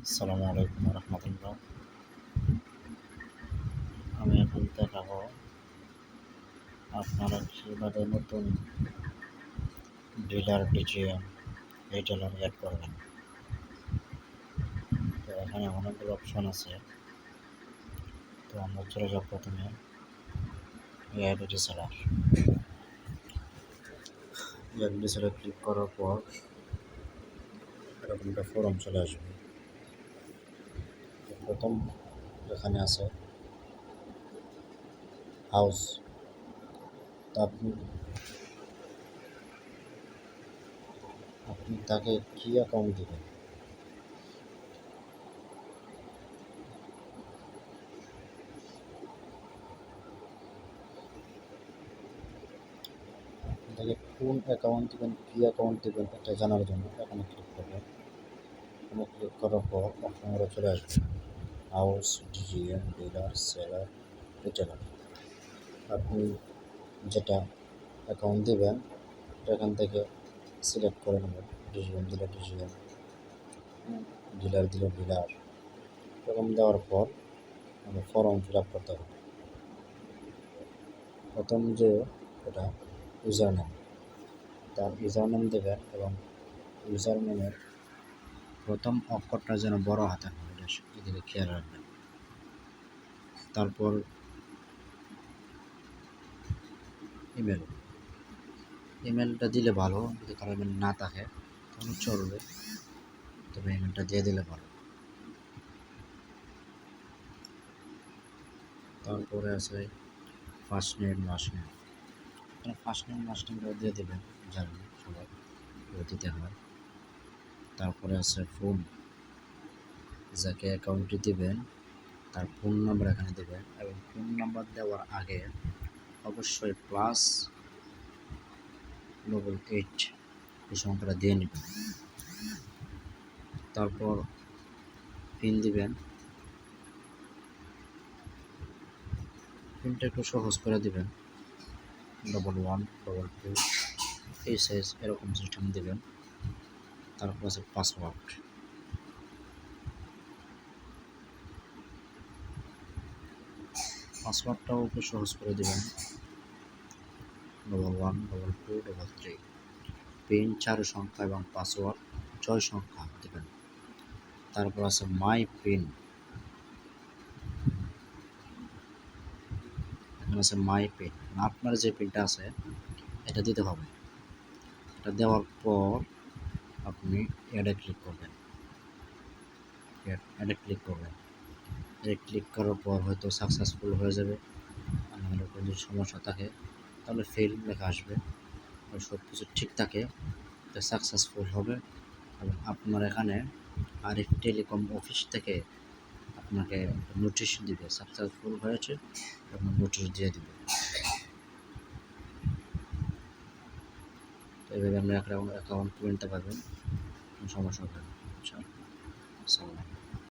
আসসালামু আলাইকুম রহমতুল্লাহ। আমি এখন দেখাবো আপনারা কীভাবে নতুন ডিলার ডিজিএম রিটেলার অ্যাড করবেন। তো এখানে অনেকগুলো অপশন আছে। তো আমরা চলে যাব প্রথমে add reseller. Add reseller click করার পর এরকম একটা ফর্ম চলে আসবে। তো প্রথম এখানে আছে হাউস। তো আপনি তাকে কি অ্যাকাউন্ট দেবেন। তাকে কোন অ্যাকাউন্ট দেবেন, কী অ্যাকাউন্ট দেবেন এটা জানার জন্য এখানে ক্লিক করবেন। এখানে ক্লিক করার পর অপশনগুলো চলে আসবে house, DGM, dealer, seller, retailer. আপনি যেটা অ্যাকাউন্ট দেবেন এখান থেকে সিলেক্ট করে নেবেন। ডিজিএম দিলে ডিজিএম, ডিলার দিলে ডিলার। এরকম দেওয়ার পর ফর্ম ফিল আপ করতে হবে। প্রথম যে এটা ইউজার নেম, তার ইউজার নেম দেবেন এবং ইউজার নেমের প্রথম অক্ষরটা যেন বড় হাতের হয়, এদিকে খেয়াল রাখবেন। তারপর ইমেলটা দিলে ভালো, যদি কারো ইমেল না থাকে তাহলে চলবে, তবে ইমেলটা দিয়ে দিলে ভালো। তারপরে আছে first name last name. First name last নেমটা দিয়ে দেবেন, জানেন সবাই দিতে হয়। তারপরে আছে ফোন, যাকে অ্যাকাউন্টটি দেবেন তার ফোন নাম্বার এখানে দেবেন এবং ফোন নাম্বার দেওয়ার আগে অবশ্যই +88 এই সংখ্যাটা দিয়ে নেবেন। তারপর পিন দিবেন। পিনটা একটু সহজ করে দিবেন, 1122 এই সাইজ এরকম সিস্টেম দেবেন। তারপর আছে পাসওয়ার্ডটাও একটু সহজ করে দেবেন, 112233। পিন 4 সংখ্যা এবং পাসওয়ার্ড 6 সংখ্যা দেবেন। তারপর আছে মাই পিন, এখানে আছে মাই পিন, আপনার যে পিনটা আছে এটা দিতে হবে। এটা দেওয়ার পর আপনি অ্যাডে ক্লিক করবেন। ক্লিক করার পর হয়তো সাকসেসফুল হয়ে যাবে, আর নাহলে কোনো যদি সমস্যা থাকে তাহলে ফেল লেখা আসবে। সব কিছু ঠিক থাকে তো সাকসেসফুল হবে এবং আপনার এখানে আরিফ টেলিকম অফিস থেকে আপনাকে নোটিশ দিবে সাকসেসফুল হয়েছে এবং নোটিশ দিয়ে দিবে। তো এইভাবে আপনি অ্যাকাউন্ট খুলে নিতে পারবেন, কোনো সমস্যা হবে না।